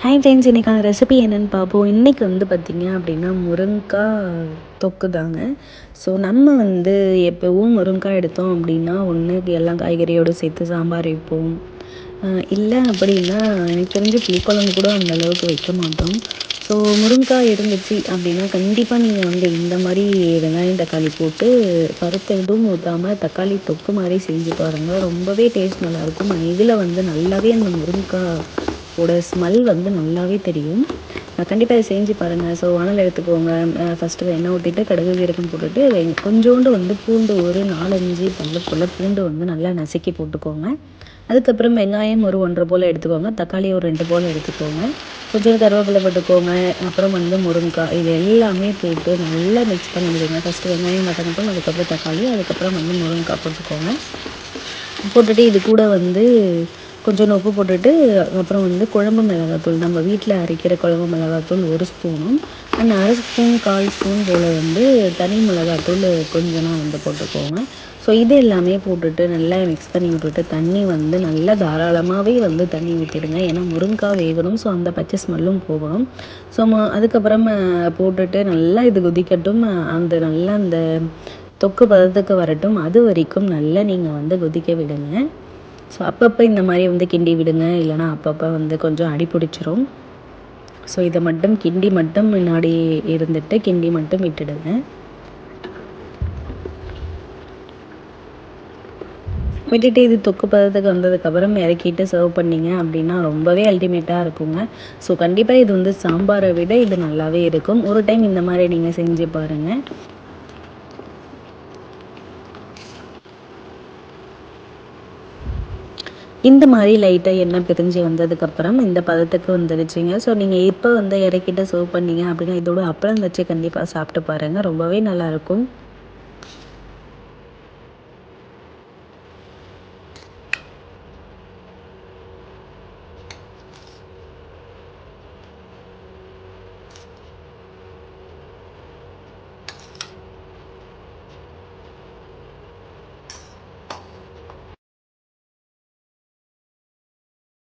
Hi friends, இன்றைக்கான recipe என்னென்னு பார்ப்போம். இன்றைக்கி வந்து பார்த்திங்க அப்படின்னா முருங்கைக்காய் தொக்கு தாங்க. ஸோ நம்ம வந்து எப்போவும் முருங்கைக்காய் எடுத்தோம் அப்படின்னா ஒன்று எல்லா காய்கறியோடு சேர்த்து சாம்பார் வைப்போம், இல்லை அப்படின்னா எனக்கு தெரிஞ்சு புளிக்குழம்பு கூட அந்த அளவுக்கு வைக்க மாட்டோம். ஸோ முருங்கைக்காய் இருந்துச்சு அப்படின்னா கண்டிப்பாக நீங்கள் வந்து இந்த மாதிரி வெங்காயம் தக்காளி போட்டு பருப்பு எதுவும் ஊற்றாமல் தக்காளி தொக்கு மாதிரி செஞ்சு பாருங்கள். ரொம்பவே டேஸ்ட் நல்லாயிருக்கும். இதில் வந்து நல்லாவே அந்த முருங்கைக்காய் ஸ்மெல் வந்து நல்லாவே தெரியும். கண்டிப்பாக இதை செஞ்சு பாருங்கள். ஸோ வானல் எடுத்துக்கோங்க. ஃபஸ்ட்டு எண்ணெய் ஊற்றிட்டு கடுகு ஜீரகம் போட்டுட்டு கொஞ்சோண்டு வந்து பூண்டு ஒரு 4-5 பல்லு போல் பூண்டு வந்து நல்லா நசுக்கி போட்டுக்கோங்க. அதுக்கப்புறம் வெங்காயம் ஒரு 1.5 போல் எடுத்துக்கோங்க. தக்காளி ஒரு 2 போல் எடுத்துக்கோங்க. கொஞ்சம் கருவேப்பிலை போட்டுக்கோங்க. அப்புறம் வந்து முருங்கைக்காய் இது எல்லாமே போட்டு நல்லா மிக்ஸ் பண்ணி விடுங்க. ஃபஸ்ட்டு வெங்காயம் வதங்கட்டும், அதுக்கப்புறம் தக்காளி, அதுக்கப்புறம் வந்து முருங்கைக்காய் போட்டுக்கோங்க. போட்டுட்டு இது கூட வந்து கொஞ்சோண்டு உப்பு போட்டுட்டு அப்புறம் வந்து குழம்பு மிளகாத்தூள், நம்ம வீட்டில் அரைக்கிற குழம்பு மிளகாத்தூள் 1 ஸ்பூனும் அண்ட் 1/2 ஸ்பூன் 1/4 ஸ்பூன் போல் வந்து தனி மிளகாத்தூள் கொஞ்சமாக வந்து போட்டுக்கோங்க. ஸோ இது எல்லாமே போட்டுட்டு நல்லா மிக்ஸ் பண்ணி விட்டுட்டு தண்ணி வந்து நல்லா தாராளமாகவே வந்து தண்ணி ஊற்றிடுங்க. ஏன்னா முருங்கைக்காய் வேகணும். ஸோ அந்த பச்சை ஸ்மெல்லும் போகணும். ஸோ அதுக்கப்புறம் போட்டுட்டு நல்லா இது கொதிக்கட்டும். நல்லா அந்த தொக்கு பதத்துக்கு வரட்டும். அது வரைக்கும் நல்லா நீங்கள் வந்து கொதிக்க விடுங்க. ஸோ அப்பப்போ இந்த மாதிரி வந்து கிண்டி விடுங்க, இல்லைனா அப்பப்போ வந்து கொஞ்சம் அடி பிடிச்சிரும். ஸோ இதை மட்டும் கிண்டி மட்டும் முன்னாடி இருந்துட்டு கிண்டி மட்டும் விட்டுடுங்க. விட்டுட்டு இது தொக்கு பதத்துக்கு வந்ததுக்கப்புறம் இறக்கிட்டு சர்வ் பண்ணிங்க அப்படின்னா ரொம்பவே அல்டிமேட்டாக இருக்குங்க. ஸோ கண்டிப்பாக இது வந்து சாம்பாரை விட இது நல்லாவே இருக்கும். ஒரு டைம் இந்த மாதிரி நீங்கள் செஞ்சு பாருங்கள். இந்த மாதிரி லைட்டாக எண்ணெய் பிரிஞ்சு வந்ததுக்கப்புறம் இந்த பதத்துக்கு வந்துடுச்சுங்க. ஸோ நீங்கள் இப்போ வந்து இறக்கிட்டு சர்வ் பண்ணிங்க அப்படின்னா இதோட அப்பளம் வச்சு கண்டிப்பாக சாப்பிட்டு பாருங்கள். ரொம்பவே நல்லாயிருக்கும்.